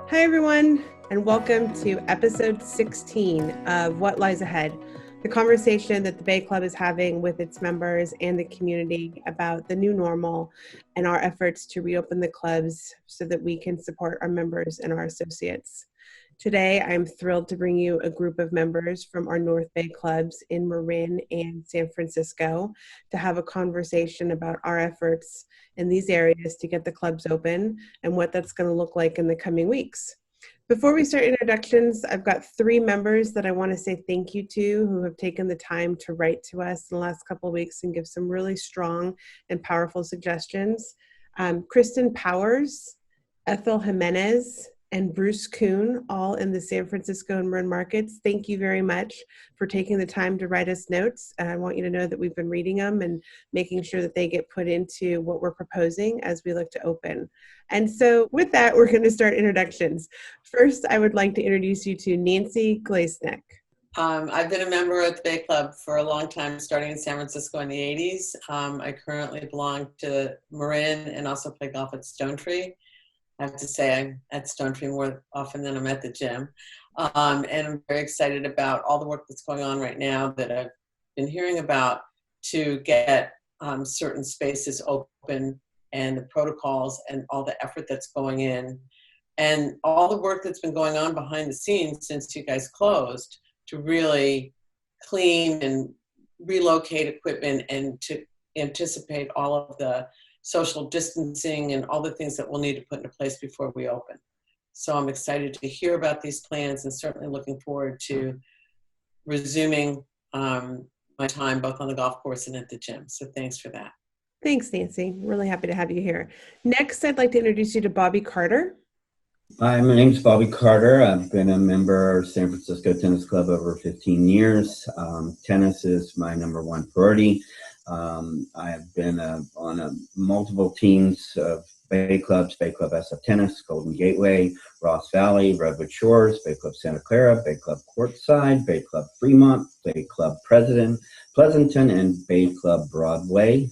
Hi, everyone, and welcome to episode 16 of What Lies Ahead, the conversation that the Bay Club is having with its members and the community about the new normal and our efforts to reopen the clubs so that we can support our members and our associates. Today, I'm thrilled to bring you a group of members from our North Bay clubs in Marin and San Francisco to have a conversation about our efforts in these areas to get the clubs open and what that's going to look like in the coming weeks. Before we start introductions, I've got three members that I want to say thank you to who have taken the time to write to us in the last couple of weeks and give some really strong and powerful suggestions. Kristen Powers, Ethel Jimenez, and Bruce Kuhn, all in the San Francisco and Marin markets. Thank you very much for taking the time to write us notes. And I want you to know that we've been reading them and making sure that they get put into what we're proposing as we look to open. And so with that, we're going to start introductions. First, I would like to introduce you to Nancy Glaznick. I've been a member at the Bay Club for a long time, starting in San Francisco in the 80s. I currently belong to Marin and also play golf at Stonetree. I have to say I'm at Stonetree more often than I'm at the gym. And I'm very excited about all the work that's going on right now that I've been hearing about to get certain spaces open and the protocols and all the effort that's going in and all the work that's been going on behind the scenes since you guys closed to really clean and relocate equipment and to anticipate all of the social distancing and all the things that we'll need to put into place before we open. So I'm excited to hear about these plans and certainly looking forward to resuming my time both on the golf course and at the gym. So thanks for that. Thanks, Nancy. Really happy to have you here. Next, I'd like to introduce you to Bobby Carter. Hi, my name's Bobby Carter. I've been a member of San Francisco Tennis Club over 15 years. Tennis is my number one priority. I have been on multiple teams of Bay Clubs, Bay Club SF Tennis, Golden Gateway, Ross Valley, Redwood Shores, Bay Club Santa Clara, Bay Club Courtside, Bay Club Fremont, Bay Club Pleasanton, and Bay Club Broadway.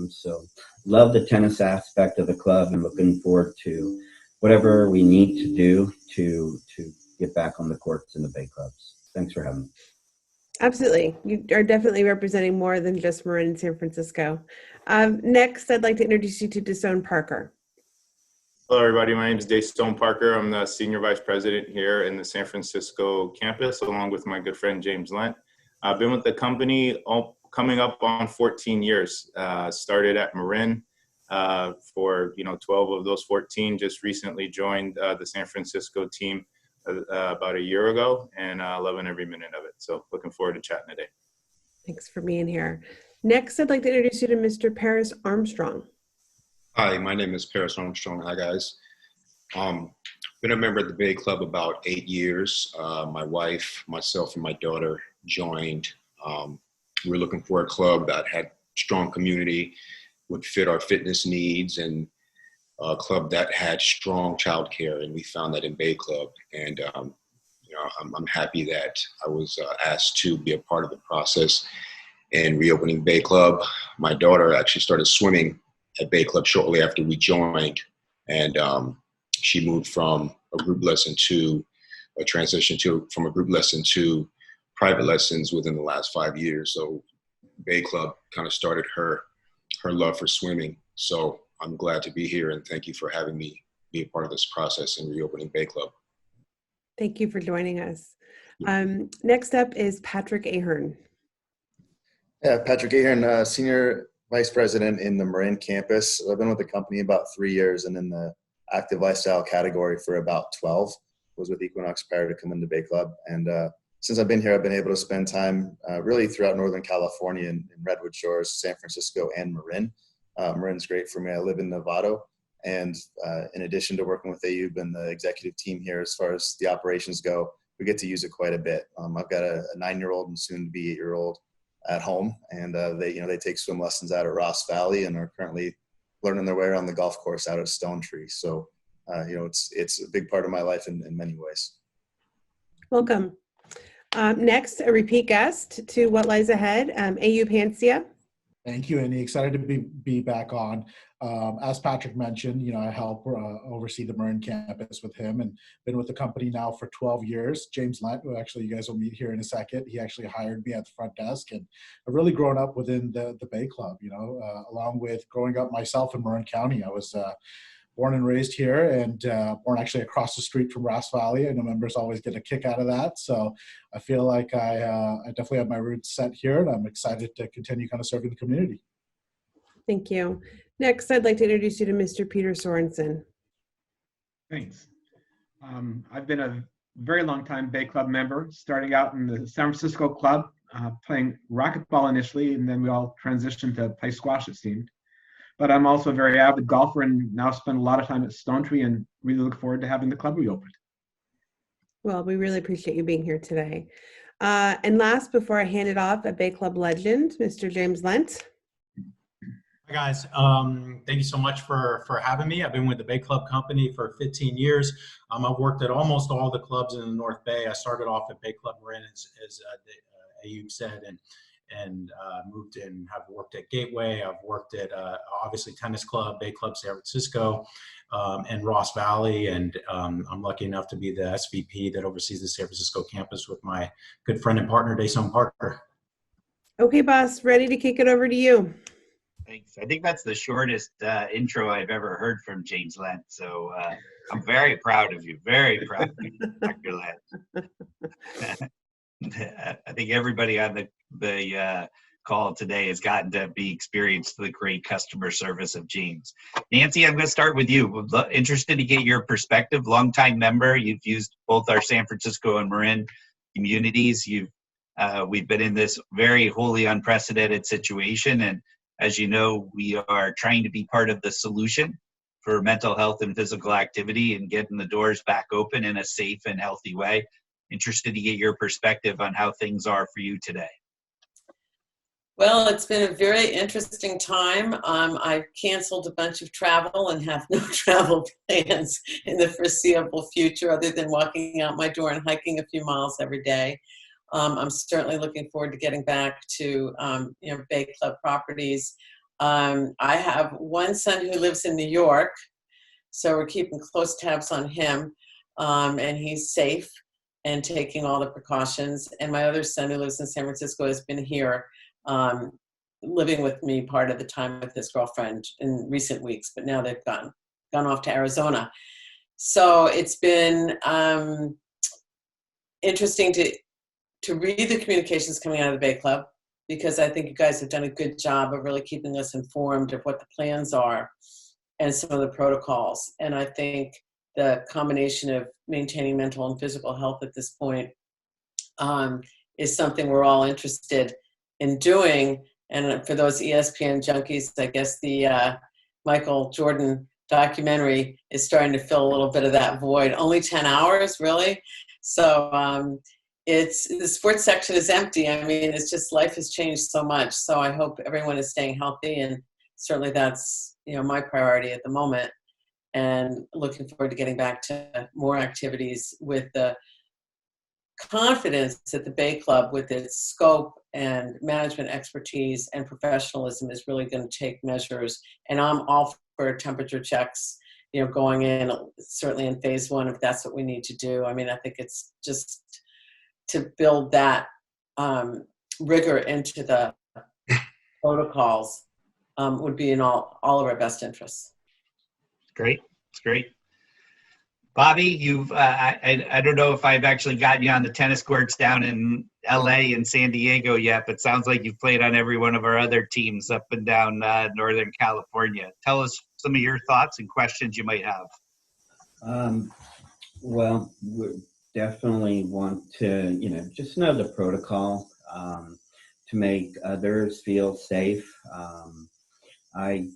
So love the tennis aspect of the club and looking forward to whatever we need to do to get back on the courts in the Bay Clubs. Thanks for having me. Absolutely. You are definitely representing more than just Marin and San Francisco. Next, I'd like to introduce you to Desone Parker. Hello, everybody. My name is Desone Parker. I'm the Senior Vice President here in the San Francisco campus, along with my good friend, James Lent. I've been with the company coming up on 14 years. Started at Marin for 12 of those 14. Just recently joined the San Francisco team about a year ago, and loving every minute of it. So looking forward to chatting today. Thanks for being here. Next, I'd like to introduce you to Mr. Paris Armstrong. Hi, my name is Paris Armstrong. Hi, guys. Been a member of the Bay Club about 8 years. My wife, myself, and my daughter joined. We were looking for a club that had strong community, would fit our fitness needs, and a club that had strong childcare, and we found that in Bay Club. And I'm happy that I was asked to be a part of the process in reopening Bay Club. My daughter actually started swimming at Bay Club shortly after we joined, and she moved from a group lesson to a transition from a group lesson to private lessons within the last 5 years. So Bay Club kind of started her love for swimming. So I'm glad to be here, and thank you for having me be a part of this process in reopening Bay Club. Thank you for joining us. Next up is Patrick Ahern. Yeah, Patrick Ahern, Senior Vice President in the Marin campus. I've been with the company about 3 years and in the active lifestyle category for about 12. Was with Equinox prior to coming to Bay Club. And since I've been here, I've been able to spend time really throughout Northern California in Redwood Shores, San Francisco, and Marin. Marin's great for me. I live in Novato. And in addition to working with AUB and the executive team here, as far as the operations go, we get to use it quite a bit. I've got a 9-year-old and soon to be 8-year-old at home, and they take swim lessons out at Ross Valley and are currently learning their way around the golf course out at Stonetree. So, it's a big part of my life in many ways. Welcome. Next, a repeat guest to What Lies Ahead, Ayub Hancia. Thank you, Andy. Excited to be back on. As Patrick mentioned, I help oversee the Marin campus with him, and been with the company now for 12 years. James Lent, who actually you guys will meet here in a second, he actually hired me at the front desk, and I've really grown up within the Bay Club. Along with growing up myself in Marin County, I was born and raised here, and born actually across the street from Ross Valley. I know members always get a kick out of that. So I feel like I definitely have my roots set here, and I'm excited to continue kind of serving the community. Thank you. Next, I'd like to introduce you to Mr. Peter Sorensen. Thanks. I've been a very long time Bay Club member, starting out in the San Francisco Club, playing racquetball initially, and then we all transitioned to play squash, it seemed. But I'm also a very avid golfer and now spend a lot of time at Stone Tree, and really look forward to having the club reopened. Well, we really appreciate you being here today. And last, before I hand it off, a Bay Club legend, Mr. James Lent. Hi guys, thank you so much for having me. I've been with the Bay Club company for 15 years. I've worked at almost all the clubs in the North Bay. I started off at Bay Club Marin, as Ayub said, and moved in, have worked at Gateway. I've worked at obviously Tennis Club, Bay Club San Francisco, and Ross Valley. And I'm lucky enough to be the SVP that oversees the San Francisco campus with my good friend and partner, Dason Parker. Okay, boss, ready to kick it over to you. Thanks. I think that's the shortest intro I've ever heard from James Lent. So I'm very proud of you. Very proud of you, Dr. Lent. I think everybody on the call today has gotten to be experienced the great customer service of James. Nancy, I'm going to start with you. Interested to get your perspective. Longtime member. You've used both our San Francisco and Marin communities. We've been in this very wholly unprecedented situation, and as you know, we are trying to be part of the solution for mental health and physical activity and getting the doors back open in a safe and healthy way. Interested to get your perspective on how things are for you today. Well, it's been a very interesting time. I've canceled a bunch of travel and have no travel plans in the foreseeable future other than walking out my door and hiking a few miles every day. I'm certainly looking forward to getting back to Bay Club properties. I have one son who lives in New York, so we're keeping close tabs on him, and he's safe and taking all the precautions. And my other son who lives in San Francisco has been here living with me part of the time with his girlfriend in recent weeks, but now they've gone off to Arizona. So it's been interesting to read the communications coming out of the Bay Club, because I think you guys have done a good job of really keeping us informed of what the plans are and some of the protocols. And I think the combination of maintaining mental and physical health at this point is something we're all interested in doing. And for those ESPN junkies, I guess the Michael Jordan documentary is starting to fill a little bit of that void. Only 10 hours, really? So the sports section is empty. I mean, it's just life has changed so much. So I hope everyone is staying healthy, and certainly that's my priority at the moment. And looking forward to getting back to more activities with the confidence that the Bay Club, with its scope and management expertise and professionalism, is really going to take measures. And I'm all for temperature checks, going in, certainly in phase one, if that's what we need to do. I mean, I think it's just to build that rigor into the protocols would be in all of our best interests. Great. It's great. Bobby, you've, I don't know if I've actually gotten you on the tennis courts down in LA and San Diego yet, but sounds like you've played on every one of our other teams up and down Northern California. Tell us some of your thoughts and questions you might have. Well, we definitely want to, just know the protocol to make others feel safe. I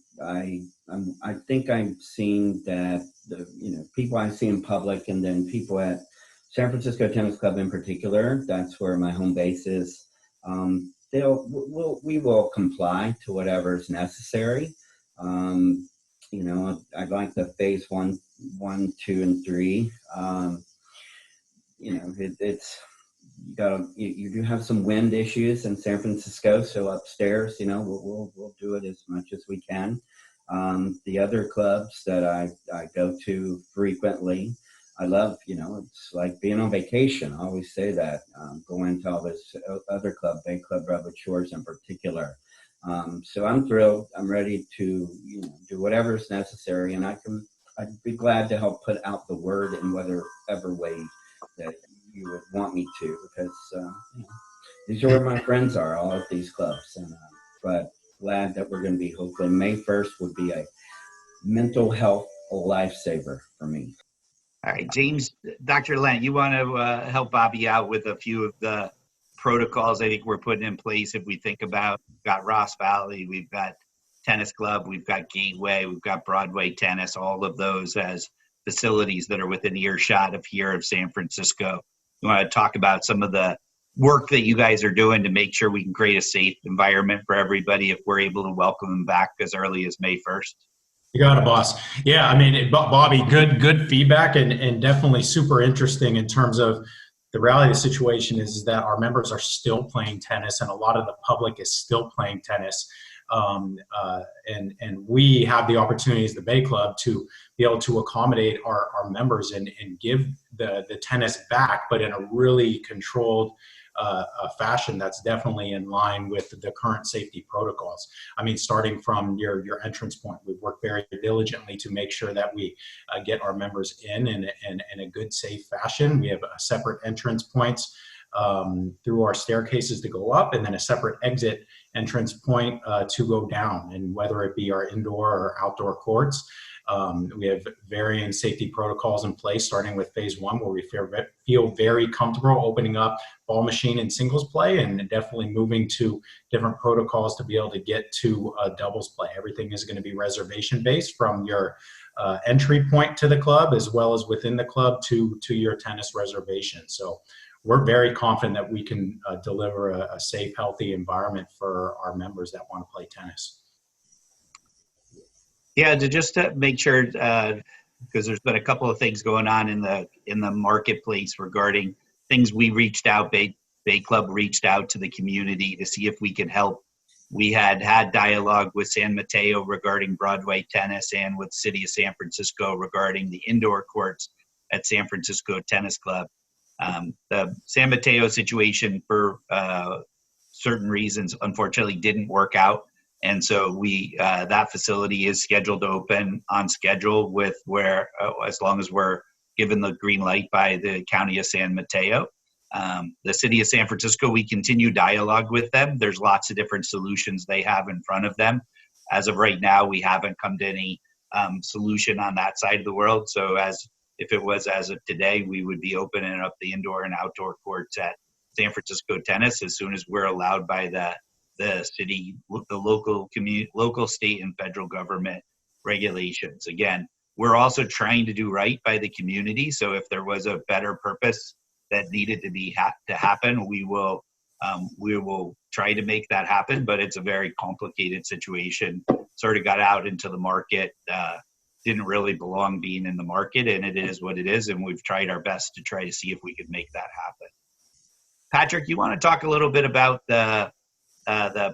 think I've seen that the people I see in public, and then people at San Francisco Tennis Club in particular, that's where my home base is. We will comply to whatever is necessary. I'd like the phase one, 2, and 3. It's you do have some wind issues in San Francisco, so upstairs, we'll do it as much as we can. The other clubs that I go to frequently, I love, it's like being on vacation. I always say that, going to all this other club, Bay Club Redwood Shores in particular. So I'm thrilled. I'm ready to, do whatever is necessary, and I'd be glad to help put out the word in whatever way that you would want me to, because these are where my friends are, all at these clubs. And but glad that we're going to be, hopefully May 1st would be a mental health lifesaver for me. All right, James, Dr. Lent, you want to help Bobby out with a few of the protocols I think we're putting in place. If we think about, we've got Ross Valley, we've got Tennis Club, we've got Gateway, we've got Broadway Tennis, all of those as facilities that are within earshot of here of San Francisco. You want to talk about some of the work that you guys are doing to make sure we can create a safe environment for everybody if we're able to welcome them back as early as May 1st? You got it, boss. Yeah, I mean, Bobby, good feedback, and definitely super interesting in terms of the reality of the situation is that our members are still playing tennis, and a lot of the public is still playing tennis. And we have the opportunity as the Bay Club to be able to accommodate our members and give the tennis back, but in a really controlled fashion that's definitely in line with the current safety protocols. I mean, starting from your entrance point, we've worked very diligently to make sure that we get our members in a good, safe fashion. We have separate entrance points through our staircases to go up, and then a separate exit entrance point to go down, and whether it be our indoor or outdoor courts. We have varying safety protocols in place, starting with phase 1, where we feel very comfortable opening up ball machine and singles play, and definitely moving to different protocols to be able to get to doubles play. Everything is going to be reservation based, from your entry point to the club, as well as within the club to your tennis reservation. So we're very confident that we can deliver a safe, healthy environment for our members that want to play tennis. Yeah, to make sure, because there's been a couple of things going on in the marketplace regarding things we reached out, Bay Club reached out to the community to see if we could help. We had dialogue with San Mateo regarding Broadway Tennis, and with City of San Francisco regarding the indoor courts at San Francisco Tennis Club. The San Mateo situation, for certain reasons, unfortunately didn't work out. And so that facility is scheduled to open on schedule as long as we're given the green light by the County of San Mateo. The City of San Francisco, we continue dialogue with them. There's lots of different solutions they have in front of them. As of right now, we haven't come to any solution on that side of the world. So if it was as of today, we would be opening up the indoor and outdoor courts at San Francisco Tennis as soon as we're allowed by the city, the local, state, and federal government regulations. Again, we're also trying to do right by the community. So if there was a better purpose that needed to happen, we will try to make that happen. But it's a very complicated situation. Sort of got out into the market, didn't really belong being in the market, and it is what it is. And we've tried our best to try to see if we could make that happen. Patrick, you want to talk a little bit about the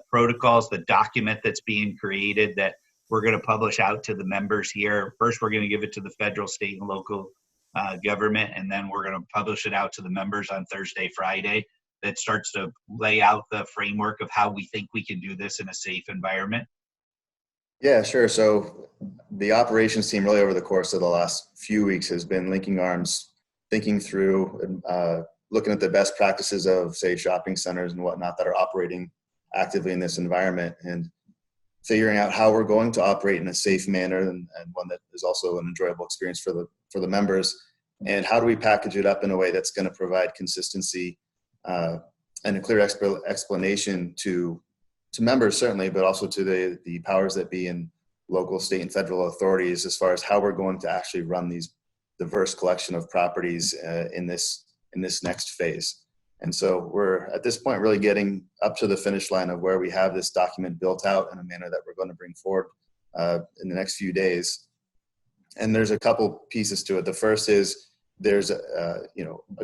protocols, the document that's being created that we're going to publish out to the members here. First, we're going to give it to the federal, state, and local government, and then we're going to publish it out to the members on Thursday, Friday. That starts to lay out the framework of how we think we can do this in a safe environment. Yeah, sure. So the operations team really over the course of the last few weeks has been linking arms, thinking through, looking at the best practices of, say, shopping centers and whatnot that are operating actively in this environment, and figuring out how we're going to operate in a safe manner and one that is also an enjoyable experience for the members. And how do we package it up in a way that's going to provide consistency and a clear explanation to members, certainly, but also to the powers that be in local, state, and federal authorities as far as how we're going to actually run these diverse collection of properties in this next phase. And so we're at this point really getting up to the finish line of where we have this document built out in a manner that we're going to bring forward in the next few days. And there's a couple pieces to it. The first is there's a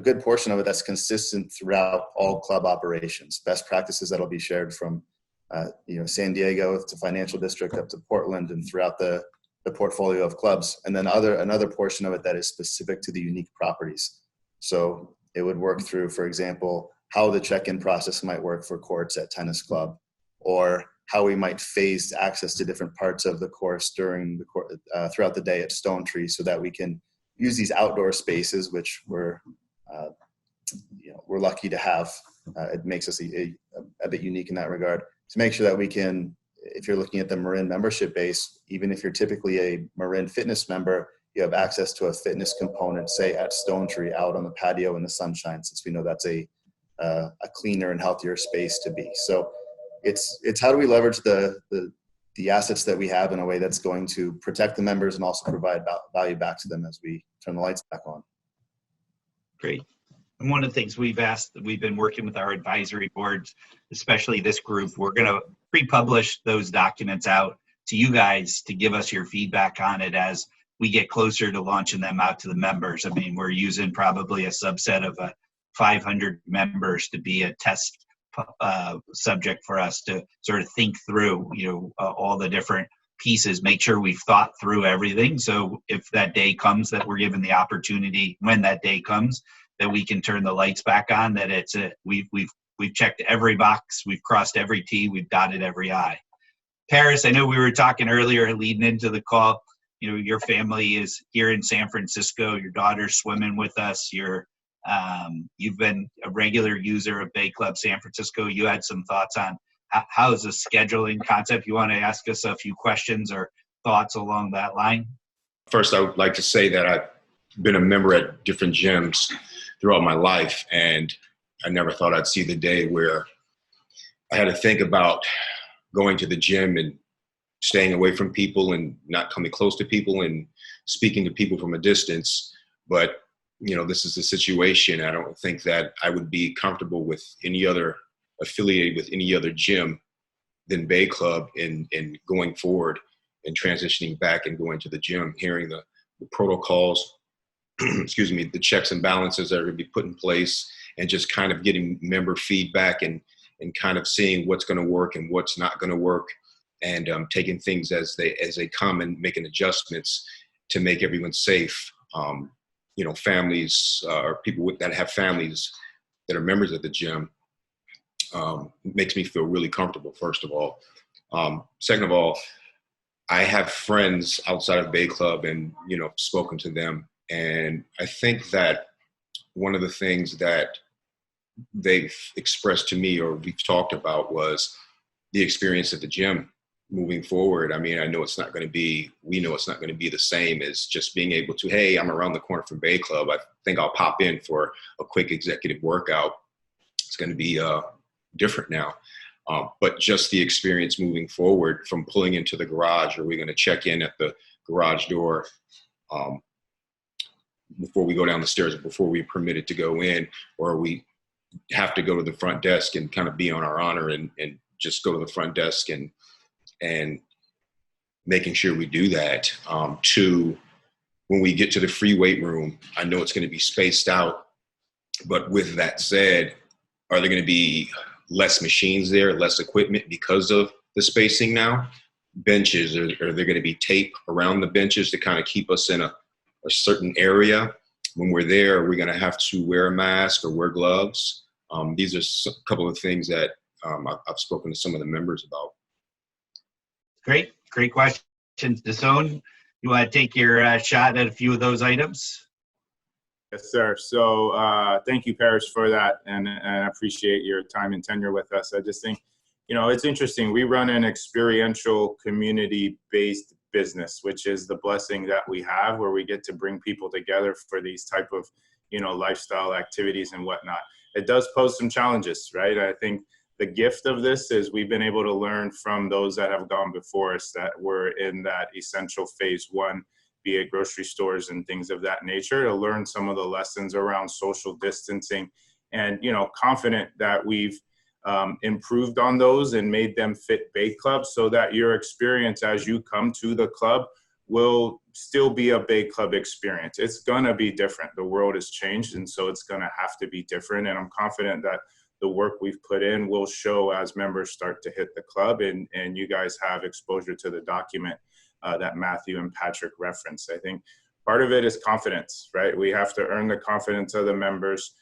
good portion of it that's consistent throughout all club operations. Best practices that'll be shared from San Diego to Financial District up to Portland and throughout the portfolio of clubs. And then another portion of it that is specific to the unique properties. So it would work through, for example, how the check-in process might work for courts at Tennis Club, or how we might phase access to different parts of the course during throughout the day at Stone Tree, so that we can use these outdoor spaces, which we're lucky to have. It makes us a bit unique in that regard, to make sure that we can, if you're looking at the Marin membership base, even if you're typically a Marin fitness member, you have access to a fitness component, say at Stone Tree, out on the patio in the sunshine, since we know that's a cleaner and healthier space to be. So it's how do we leverage the assets that we have in a way that's going to protect the members and also provide value back to them as we turn the lights back on. Great. And one of the things we've been working with our advisory boards, especially this group, we're going to pre-publish those documents out to you guys to give us your feedback on it as we get closer to launching them out to the members. I mean, we're using probably a subset of 500 members to be a test subject for us to sort of think through, all the different pieces, make sure we've thought through everything. So if that day comes that we're given the opportunity, when that day comes, that we can turn the lights back on, that we've checked every box, we've crossed every T, we've dotted every I. Paris, I know we were talking earlier leading into the call, your family is here in San Francisco, your daughter's swimming with us, you've been a regular user of Bay Club San Francisco. You had some thoughts on how is the scheduling concept? You want to ask us a few questions or thoughts along that line? First, I would like to say that I've been a member at different gyms throughout my life, and I never thought I'd see the day where I had to think about going to the gym and staying away from people and not coming close to people and speaking to people from a distance. But this is a situation. I don't think that I would be comfortable with any other affiliated with any other gym than Bay Club in going forward and transitioning back and going to the gym, hearing the protocols, excuse me, the checks and balances that are going to be put in place, and just kind of getting member feedback and kind of seeing what's going to work and what's not going to work, and taking things as they come and making adjustments to make everyone safe. Families or people that have families that are members of the gym makes me feel really comfortable, first of all. Second of all, I have friends outside of Bay Club and, spoken to them. And I think that one of the things that they've expressed to me or we've talked about was the experience at the gym moving forward. I mean, we know it's not going to be the same as just being able to, hey, I'm around the corner from Bay Club. I think I'll pop in for a quick executive workout. It's going to be different now. But just the experience moving forward, from pulling into the garage, are we going to check in at the garage door before we go down the stairs, before we're permitted to go in, or we have to go to the front desk and kind of be on our honor and just go to the front desk and making sure we do that. To when we get to the free weight room, I know it's going to be spaced out, but with that said, are there going to be less machines there, less equipment because of the spacing now? Benches, are there going to be tape around the benches to kind of keep us in a certain area? When we're there, we're going to have to wear a mask or wear gloves. These are a couple of things that I've spoken to some of the members about. Great questions. Dasone, you want to take your shot at a few of those items? Yes, sir. So thank you, Paris, for that, and I appreciate your time and tenure with us. I just think, it's interesting. We run an experiential, community-based business, which is the blessing that we have, where we get to bring people together for these type of, lifestyle activities and whatnot. It does pose some challenges, right? I think the gift of this is we've been able to learn from those that have gone before us that were in that essential phase one, be it grocery stores and things of that nature, to learn some of the lessons around social distancing, and, confident that we've improved on those and made them fit Bay Club, so that your experience as you come to the club will still be a Bay Club experience. It's gonna be different. The world has changed, and so it's gonna have to be different. And I'm confident that the work we've put in will show as members start to hit the club, and you guys have exposure to the document that Matthew and Patrick referenced. I think part of it is confidence, right? We have to earn the confidence of the members.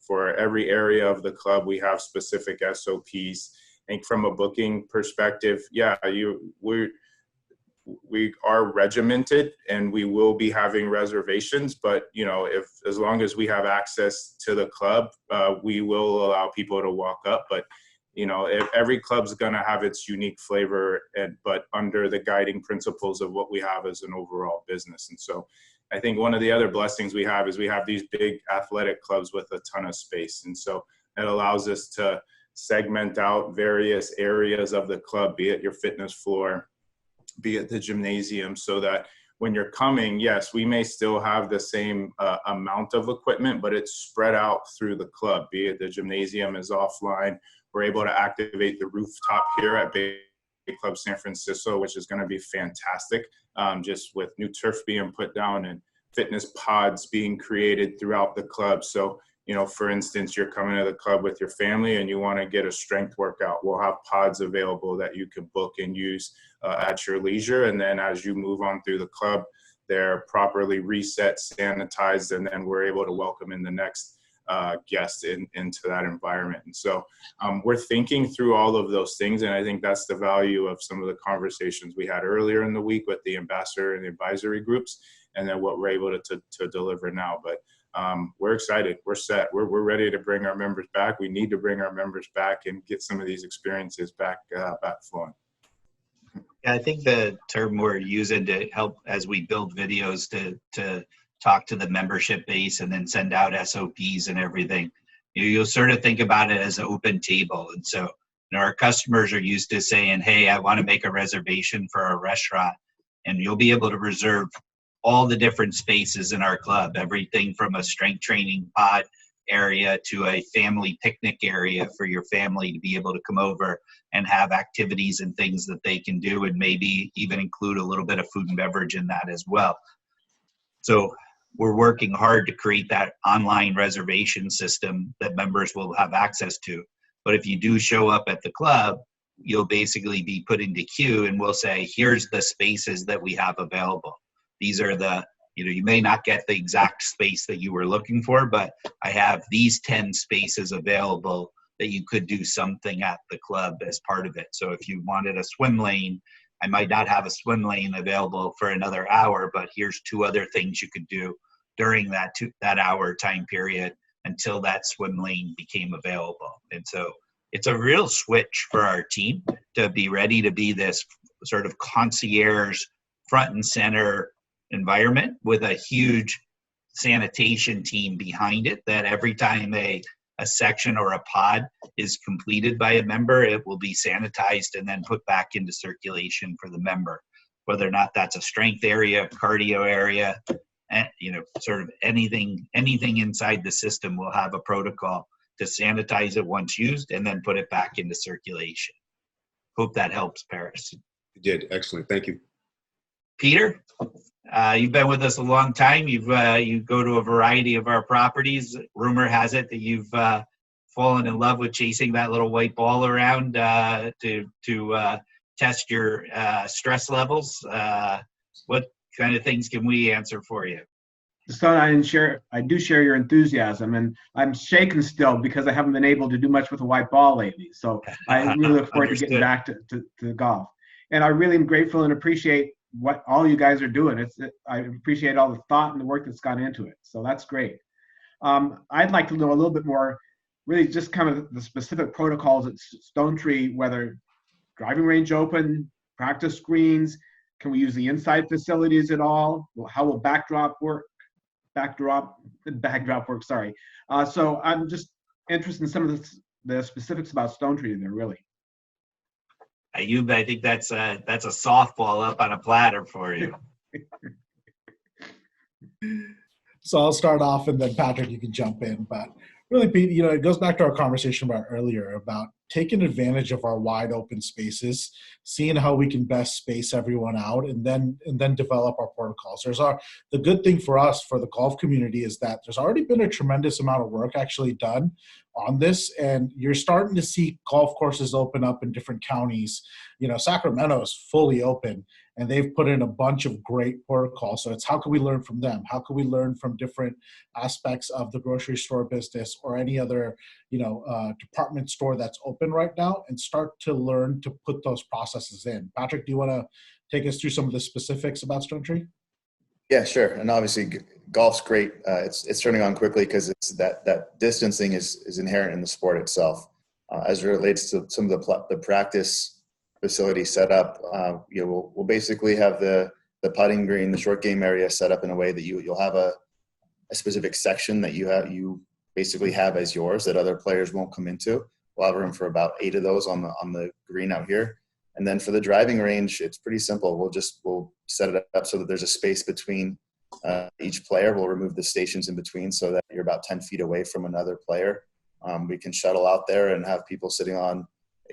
For every area of the club, we have specific SOPs. I think from a booking perspective, yeah, we are regimented, and we will be having reservations, but as long as we have access to the club, we will allow people to walk up. But if every club's going to have its unique flavor, but under the guiding principles of what we have as an overall business. And so I think one of the other blessings we have is we have these big athletic clubs with a ton of space, and so it allows us to segment out various areas of the club, be it your fitness floor, be it the gymnasium, so that when you're coming, yes, we may still have the same amount of equipment, but it's spread out through the club. Be it the gymnasium is offline, we're able to activate the rooftop here at Bay Club San Francisco, which is going to be fantastic, just with new turf being put down and fitness pods being created throughout the club. So for instance, you're coming to the club with your family and you want to get a strength workout. We'll have pods available that you can book and use at your leisure. And then as you move on through the club, they're properly reset, sanitized, and then we're able to welcome in the next guest into that environment. And so we're thinking through all of those things. And I think that's the value of some of the conversations we had earlier in the week with the ambassador and the advisory groups, and then what we're able to deliver now. But we're excited. We're set. We're ready to bring our members back. We need to bring our members back and get some of these experiences back flowing. Yeah, I think the term we're using to help as we build videos to talk to the membership base and then send out SOPs and everything, you'll sort of think about it as an open table. And so our customers are used to saying, hey, I want to make a reservation for a restaurant, and you'll be able to reserve all the different spaces in our club, everything from a strength training pod area to a family picnic area for your family to be able to come over and have activities and things that they can do, and maybe even include a little bit of food and beverage in that as well. So we're working hard to create that online reservation system that members will have access to. But if you do show up at the club, you'll basically be put into queue, and we'll say, here's the spaces that we have available. These are the, you may not get the exact space that you were looking for, but I have these 10 spaces available that you could do something at the club as part of it. So if you wanted a swim lane, I might not have a swim lane available for another hour, but here's 2 other things you could do during that hour time period until that swim lane became available. And so it's a real switch for our team to be ready to be this sort of concierge, front and center environment with a huge sanitation team behind it, that every time a section or a pod is completed by a member, it will be sanitized and then put back into circulation for the member, whether or not that's a strength area, cardio area, and sort of anything inside the system will have a protocol to sanitize it once used and then put it back into circulation. Hope that helps, Paris. You did. Excellent. Thank you. Peter, you've been with us a long time. You go to a variety of our properties. Rumor has it that you've fallen in love with chasing that little white ball around to test your stress levels. What kind of things can we answer for you? So I do share your enthusiasm, and I'm shaken still because I haven't been able to do much with a white ball lately. So I really look forward to getting back to golf. And I really am grateful and appreciate what all you guys are doing. I appreciate all the thought and the work that's gone into it. So that's great. I'd like to know a little bit more, really just kind of the specific protocols at Stone Tree, whether driving range open, practice screens, can we use the inside facilities at all? How will backdrop work? Backdrop work, sorry. So I'm just interested in some of the specifics about Stone Tree there, really. Ayub, I think that's a softball up on a platter for you. So I'll start off, and then Patrick, you can jump in. But really, Pete, it goes back to our conversation about earlier about taking advantage of our wide open spaces, seeing how we can best space everyone out, and then develop our protocols. The good thing for us, for the golf community, is that there's already been a tremendous amount of work actually done on this, and you're starting to see golf courses open up in different counties. Sacramento is fully open, and they've put in a bunch of great protocols. So it's how can we learn from them? How can we learn from different aspects of the grocery store business or any other, department store that's open right now, and start to learn to put those processes in. Patrick, do you want to take us through some of the specifics about Stone Tree? Yeah, sure. And obviously, golf's great. It's turning on quickly because it's that distancing is inherent in the sport itself. As it relates to some of the practice facility set up, we'll basically have the putting green, the short game area set up in a way that you'll have a specific section that you basically have as yours that other players won't come into. We'll have room for about 8 of those on the green out here. And then for the driving range, it's pretty simple. We'll set it up so that there's a space between each player. We'll remove the stations in between so that you're about 10 feet away from another player. We can shuttle out there and have people sitting on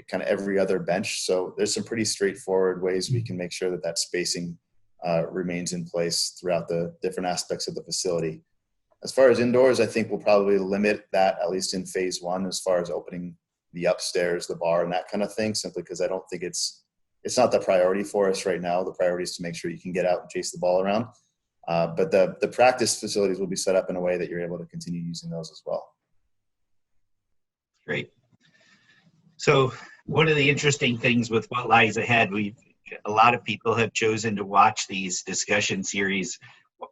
kind of every other bench. So there's some pretty straightforward ways we can make sure that spacing remains in place throughout the different aspects of the facility. As far as indoors, I think we'll probably limit that, at least in phase 1, as far as opening the upstairs, the bar, and that kind of thing, simply because I don't think it's not the priority for us right now. The priority is to make sure you can get out and chase the ball around. But the practice facilities will be set up in a way that you're able to continue using those as well. Great. So one of the interesting things with what lies ahead, a lot of people have chosen to watch these discussion series.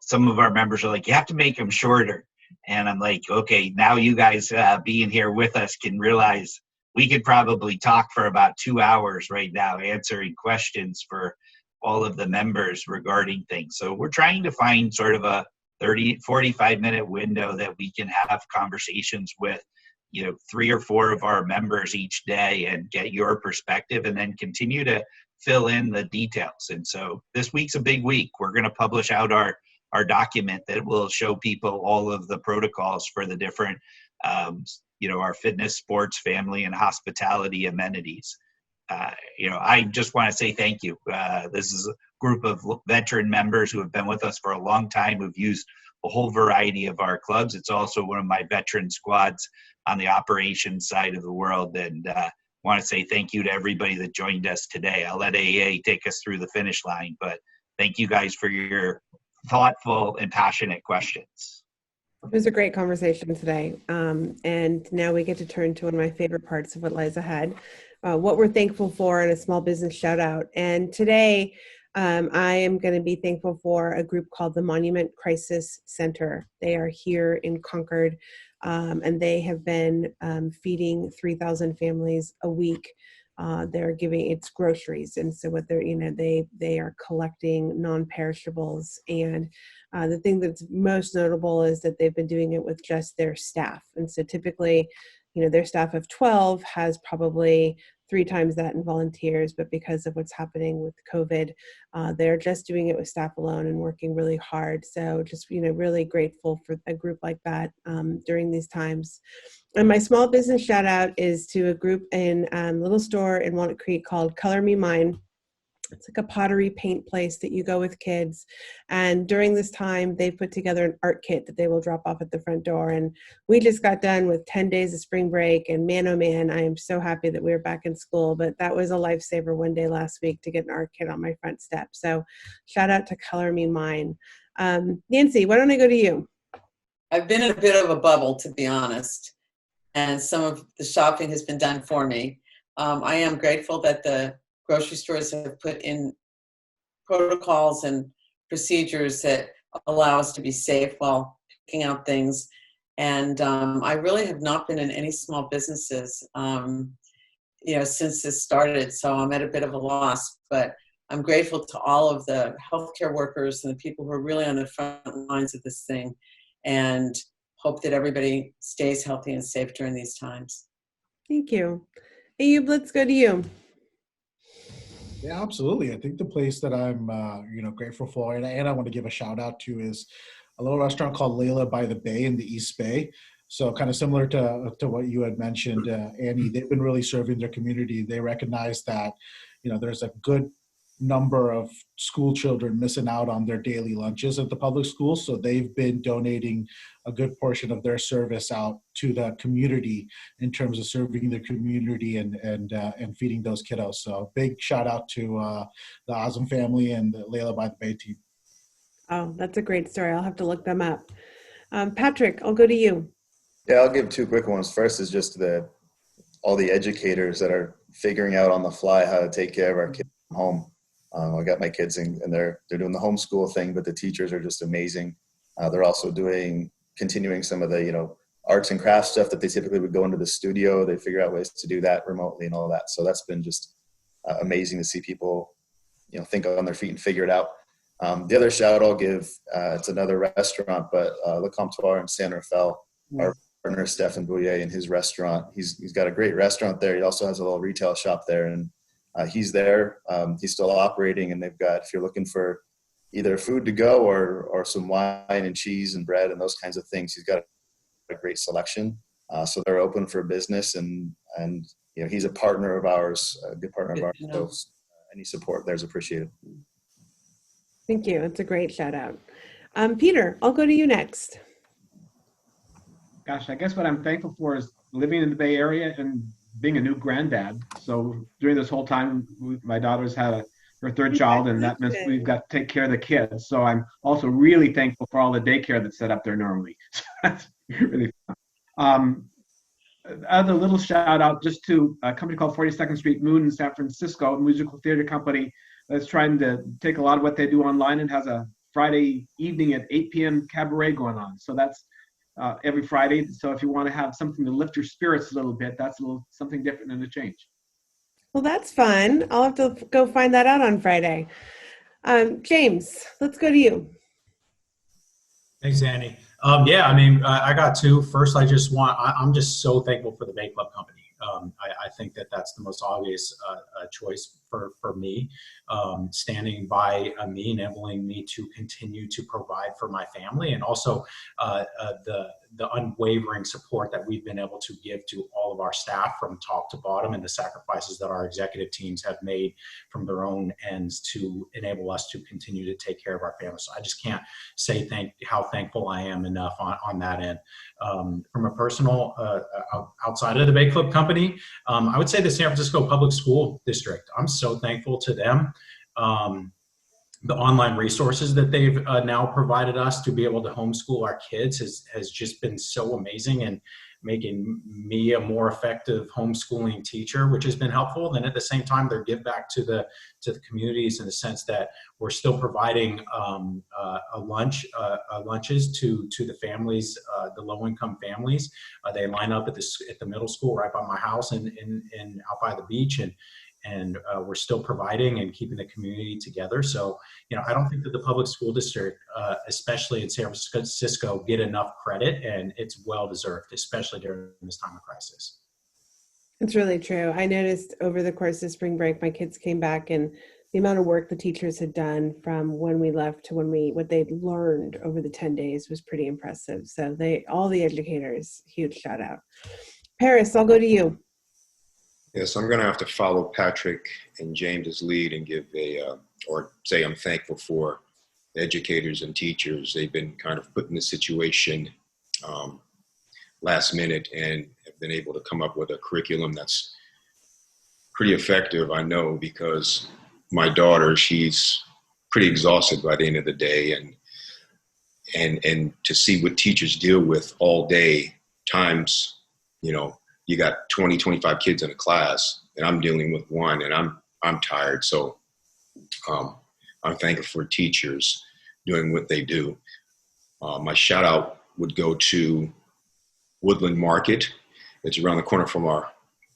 Some of our members are like, you have to make them shorter. And I'm like, okay, now you guys being here with us can realize we could probably talk for about 2 hours right now answering questions for all of the members regarding things. So we're trying to find sort of a 45-minute window that we can have conversations with 3 or 4 of our members each day and get your perspective, and then continue to fill in the details. And so this week's a big week. We're going to publish out our document that will show people all of the protocols for the different, our fitness, sports, family, and hospitality amenities. I just want to say thank you. This is a group of veteran members who have been with us for a long time, who've used a whole variety of our clubs. It's also one of my veteran squads on the operations side of the world. And want to say thank you to everybody that joined us today. I'll let AA take us through the finish line, but thank you guys for your thoughtful and passionate questions. It was a great conversation today. And now we get to turn to one of my favorite parts of what lies ahead, what we're thankful for, and a small business shout out. And today I am going to be thankful for a group called the Monument Crisis Center. They are here in Concord, and they have been feeding 3,000 families a week. They're giving it's groceries, and so what they are collecting non-perishables. And the thing that's most notable is that they've been doing it with just their staff. And so typically, their staff of 12 has probably 3 times that in volunteers, but because of what's happening with COVID, they're just doing it with staff alone and working really hard. So just, really grateful for a group like that during these times. And my small business shout out is to a group in a little store in Walnut Creek called Color Me Mine. It's like a pottery paint place that you go with kids. And during this time, they put together an art kit that they will drop off at the front door. And we just got done with 10 days of spring break. And man, oh man, I am so happy that we're back in school. But that was a lifesaver one day last week to get an art kit on my front step. So shout out to Color Me Mine. Nancy, why don't I go to you? I've been in a bit of a bubble, to be honest. And some of the shopping has been done for me. I am grateful that the grocery stores have put in protocols and procedures that allow us to be safe while picking out things. And I really have not been in any small businesses, since this started. So I'm at a bit of a loss, but I'm grateful to all of the healthcare workers and the people who are really on the front lines of this thing, and hope that everybody stays healthy and safe during these times. Thank you. Ayub, let's go to you. Yeah, absolutely. I think the place that I'm, grateful for, and I want to give a shout out to, is a little restaurant called Layla by the Bay in the East Bay. So kind of similar to what you had mentioned, Annie, they've been really serving their community. They recognize that, there's a good number of school children missing out on their daily lunches at the public schools. So they've been donating a good portion of their service out to the community in terms of serving the community and feeding those kiddos. So big shout out to the Azam family and the Layla by the Bay team. Oh, that's a great story. I'll have to look them up. Patrick, I'll go to you. Yeah, I'll give two quick ones. First is just all the educators that are figuring out on the fly how to take care of our kids from home. I got my kids and they're doing the homeschool thing, but the teachers are just amazing. They're also continuing some of the, arts and crafts stuff that they typically would go into the studio. They figure out ways to do that remotely and all that. So that's been just amazing to see people, think on their feet and figure it out. The other shout I'll give, it's another restaurant, but Le Comptoir in San Rafael, our partner Stefan Bouillet in his restaurant. He's got a great restaurant there. He also has a little retail shop there, and he's there. He's still operating, and they've got, if you're looking for either food to go or some wine and cheese and bread and those kinds of things, he's got a great selection. So they're open for business, and he's a partner of ours, a good partner of ours. So any support there is appreciated. Thank you. It's a great shout out. Peter, I'll go to you next. Gosh, I guess what I'm thankful for is living in the Bay Area and being a new granddad. So during this whole time, my daughter's had her third child, and that means we've got to take care of the kids. So I'm also really thankful for all the daycare that's set up there normally. So that's really fun. Other little shout out just to a company called 42nd Street Moon in San Francisco, a musical theater company that's trying to take a lot of what they do online and has a Friday evening at 8 p.m. cabaret going on. So that's every Friday. So if you want to have something to lift your spirits a little bit, that's something different and a change. Well, that's fun. I'll have to go find that out on Friday. James, let's go to you. Thanks, Annie. I got two. First, I'm just so thankful for the Bay Club Company. I think that's the most obvious choice for me, standing by me, enabling me to continue to provide for my family, and also the unwavering support that we've been able to give to all of our staff from top to bottom, and the sacrifices that our executive teams have made from their own ends to enable us to continue to take care of our families. So I just can't say how thankful I am enough on that end. From a personal, outside of the Bay Club Company, I would say the San Francisco Public School District. I'm so thankful to them. The online resources that they've now provided us to be able to homeschool our kids has just been so amazing, and making me a more effective homeschooling teacher, which has been helpful. Then at the same time, their give back to the communities in the sense that we're still providing lunches to the families, the low income families. They line up at the middle school right by my house and out by the beach, and we're still providing and keeping the community together. So, I don't think that the public school district, especially in San Francisco, get enough credit, and it's well-deserved, especially during this time of crisis. It's really true. I noticed over the course of spring break, my kids came back, and the amount of work the teachers had done from when we left to what they'd learned over the 10 days was pretty impressive. So all the educators, huge shout out. Paris, I'll go to you. Yes, I'm going to have to follow Patrick and James's lead and say I'm thankful for the educators and teachers. They've been kind of put in this situation last minute and have been able to come up with a curriculum that's pretty effective, I know, because my daughter, she's pretty exhausted by the end of the day, and to see what teachers deal with all day times, you got 20, 25 kids in a class, and I'm dealing with one, and I'm tired. So I'm thankful for teachers doing what they do. My shout out would go to Woodland Market. It's around the corner from where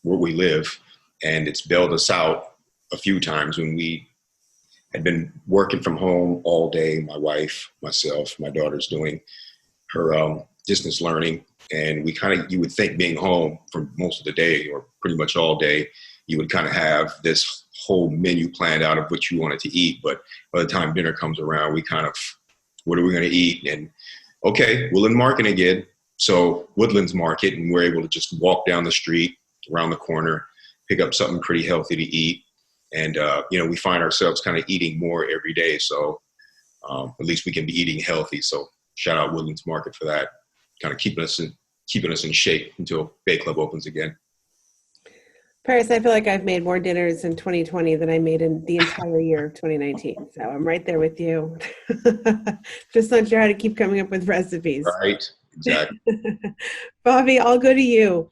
we live, and it's bailed us out a few times when we had been working from home all day. My wife, myself, my daughter's doing her distance learning. And you would think being home for most of the day or pretty much all day, you would kind of have this whole menu planned out of what you wanted to eat. But by the time dinner comes around, we kind of, what are we going to eat? And okay, Woodland Market again. So Woodlands Market, and we're able to just walk down the street, around the corner, pick up something pretty healthy to eat. And, we find ourselves kind of eating more every day. So at least we can be eating healthy. So shout out Woodlands Market for that, kind of keeping us in shape until Bay Club opens again. Paris, I feel like I've made more dinners in 2020 than I made in the entire year of 2019. So I'm right there with you. Just not sure how to keep coming up with recipes. Right, exactly. Bobby, I'll go to you.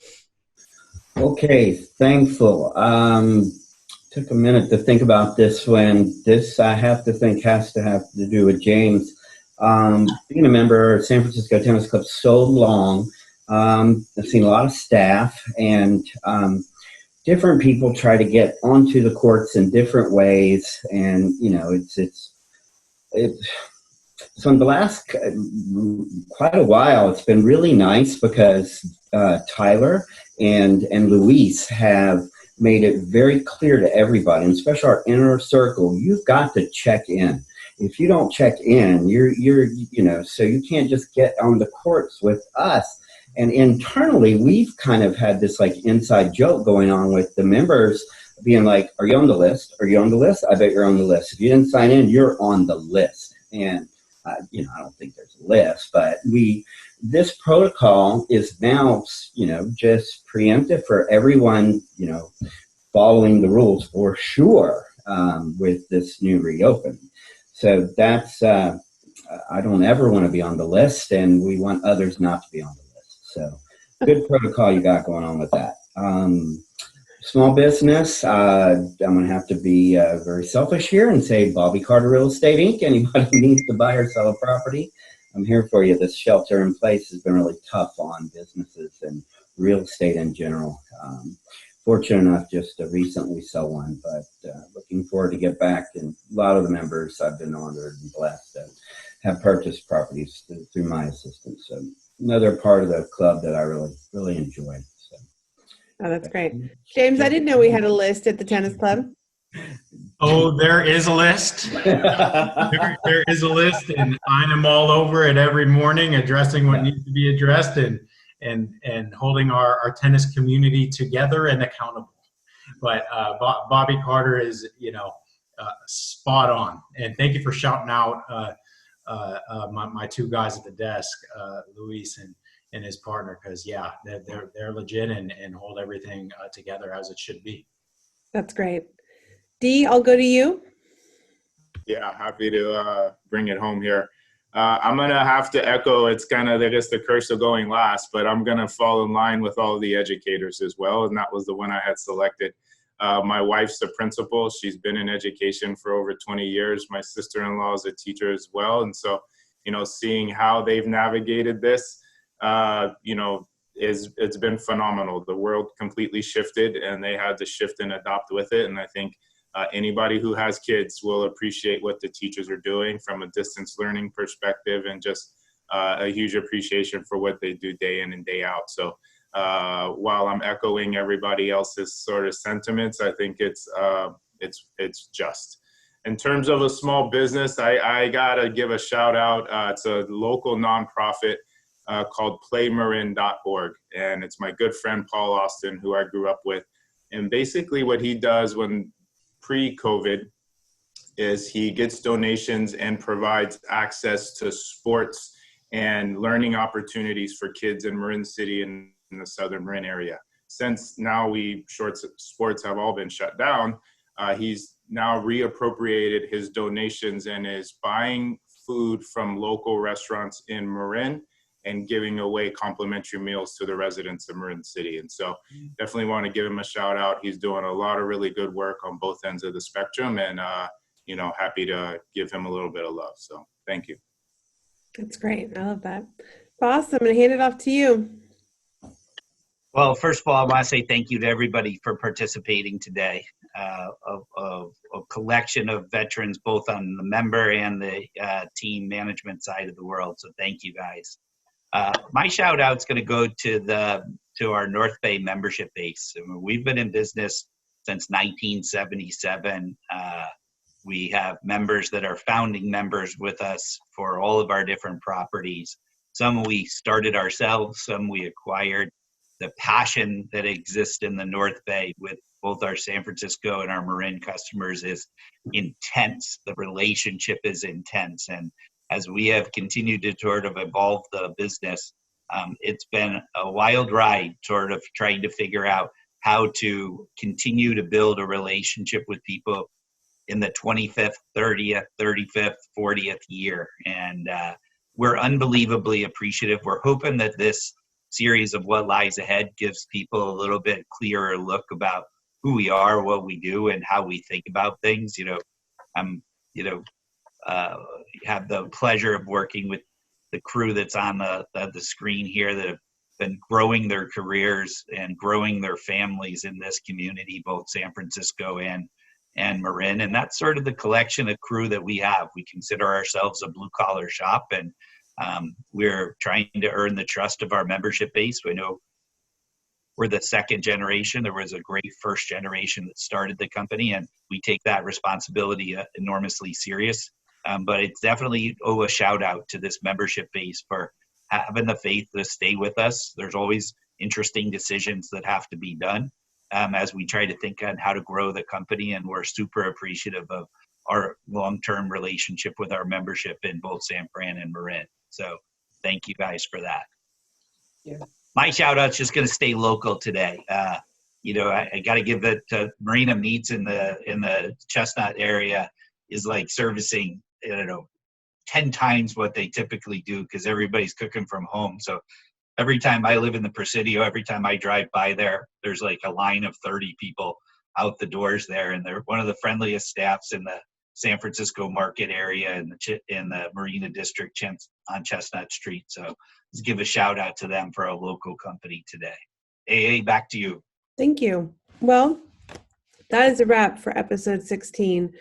Okay, thankful. Took a minute to think about this one. This, I have to think, has to have to do with James. Being a member of San Francisco Tennis Club so long, I've seen a lot of staff and different people try to get onto the courts in different ways. And, so in the last quite a while, it's been really nice because Tyler and Luis have made it very clear to everybody, and especially our inner circle, you've got to check in. If you don't check in, so you can't just get on the courts with us. And internally, we've kind of had this like inside joke going on with the members being like, are you on the list? Are you on the list? I bet you're on the list. If you didn't sign in, you're on the list. And, I don't think there's a list, but this protocol is now, just preemptive for everyone, following the rules for sure with this new reopening. So that's, I don't ever want to be on the list, and we want others not to be on the list. So good protocol you got going on with that. Small business, I'm going to have to be very selfish here and say Bobby Carter Real Estate Inc. Anybody who needs to buy or sell a property, I'm here for you. This shelter in place has been really tough on businesses and real estate in general. Fortunate enough just to recently sell one, but looking forward to get back. And a lot of the members I've been honored and blessed to have purchased properties through my assistance. So another part of the club that I really, really enjoy. So. Oh, that's great. James, I didn't know we had a list at the tennis club. Oh, there is a list. There is a list, and I am all over it every morning, addressing what needs to be addressed and holding our tennis community together and accountable. But Bobby Carter is, spot on. And thank you for shouting out my two guys at the desk, Luis and his partner, because they're legit and hold everything together as it should be. That's great. Dee, I'll go to you. Yeah, happy to bring it home here. I'm going to have to echo, it's kind of, I guess, the curse of going last, but I'm going to fall in line with all the educators as well, and that was the one I had selected. My wife's a principal. She's been in education for over 20 years. My sister-in-law is a teacher as well, and so, seeing how they've navigated this, it's been phenomenal. The world completely shifted, and they had to shift and adopt with it, and I think anybody who has kids will appreciate what the teachers are doing from a distance learning perspective, and just a huge appreciation for what they do day in and day out. So while I'm echoing everybody else's sort of sentiments, I think it's just. In terms of a small business, I gotta give a shout out. It's a local nonprofit called playmarin.org, and it's my good friend Paul Austin, who I grew up with. And basically what he does when pre-COVID is he gets donations and provides access to sports and learning opportunities for kids in Marin City and in the Southern Marin area. Since now sports have all been shut down, he's now reappropriated his donations and is buying food from local restaurants in Marin and giving away complimentary meals to the residents of Marin City. And so definitely want to give him a shout out. He's doing a lot of really good work on both ends of the spectrum, and, happy to give him a little bit of love. So thank you. That's great. I love that. Boss, I'm going to hand it off to you. Well, first of all, I want to say thank you to everybody for participating today. A collection of veterans, both on the member and the team management side of the world. So thank you guys. My shout out is going to go to our North Bay membership base. I mean, we've been in business since 1977. We have members that are founding members with us for all of our different properties. Some we started ourselves, some we acquired. The passion that exists in the North Bay with both our San Francisco and our Marin customers is intense. The relationship is intense. And as we have continued to sort of evolve the business, it's been a wild ride, sort of trying to figure out how to continue to build a relationship with people in the 25th, 30th, 35th, 40th year. And we're unbelievably appreciative. We're hoping that this series of What Lies Ahead gives people a little bit clearer look about who we are, what we do, and how we think about things. I'm, have the pleasure of working with the crew that's on the screen here that have been growing their careers and growing their families in this community, both San Francisco and Marin. And that's sort of the collection of crew that we have. We consider ourselves a blue collar shop, and we're trying to earn the trust of our membership base. We know we're the second generation. There was a great first generation that started the company, and we take that responsibility enormously serious. But it's definitely a shout out to this membership base for having the faith to stay with us. There's always interesting decisions that have to be done as we try to think on how to grow the company, and we're super appreciative of our long-term relationship with our membership in both San Fran and Marin. So thank you guys for that. Yeah. My shout out's just going to stay local today. I got to give it to Marina Meats in the Chestnut area is like servicing, 10 times what they typically do because everybody's cooking from home. So every time I live in the Presidio, every time I drive by there, there's like a line of 30 people out the doors there. And they're one of the friendliest staffs in the San Francisco market area in the Marina District on Chestnut Street. So let's give a shout out to them for a local company today. AA, back to you. Thank you. Well, that is a wrap for episode 16.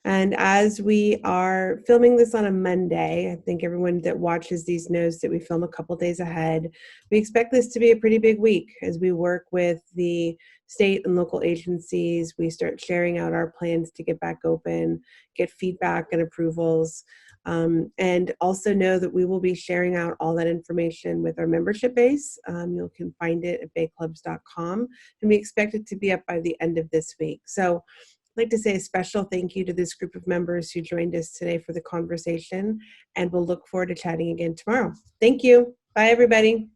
And as we are filming this on a Monday, I think everyone that watches these knows that we film a couple days ahead. We expect this to be a pretty big week as we work with the state and local agencies. We start sharing out our plans to get back open, get feedback and approvals, and also know that we will be sharing out all that information with our membership base. You can find it at bayclubs.com, and we expect it to be up by the end of this week. So I'd like to say a special thank you to this group of members who joined us today for the conversation, and we'll look forward to chatting again tomorrow. Thank you. Bye, everybody.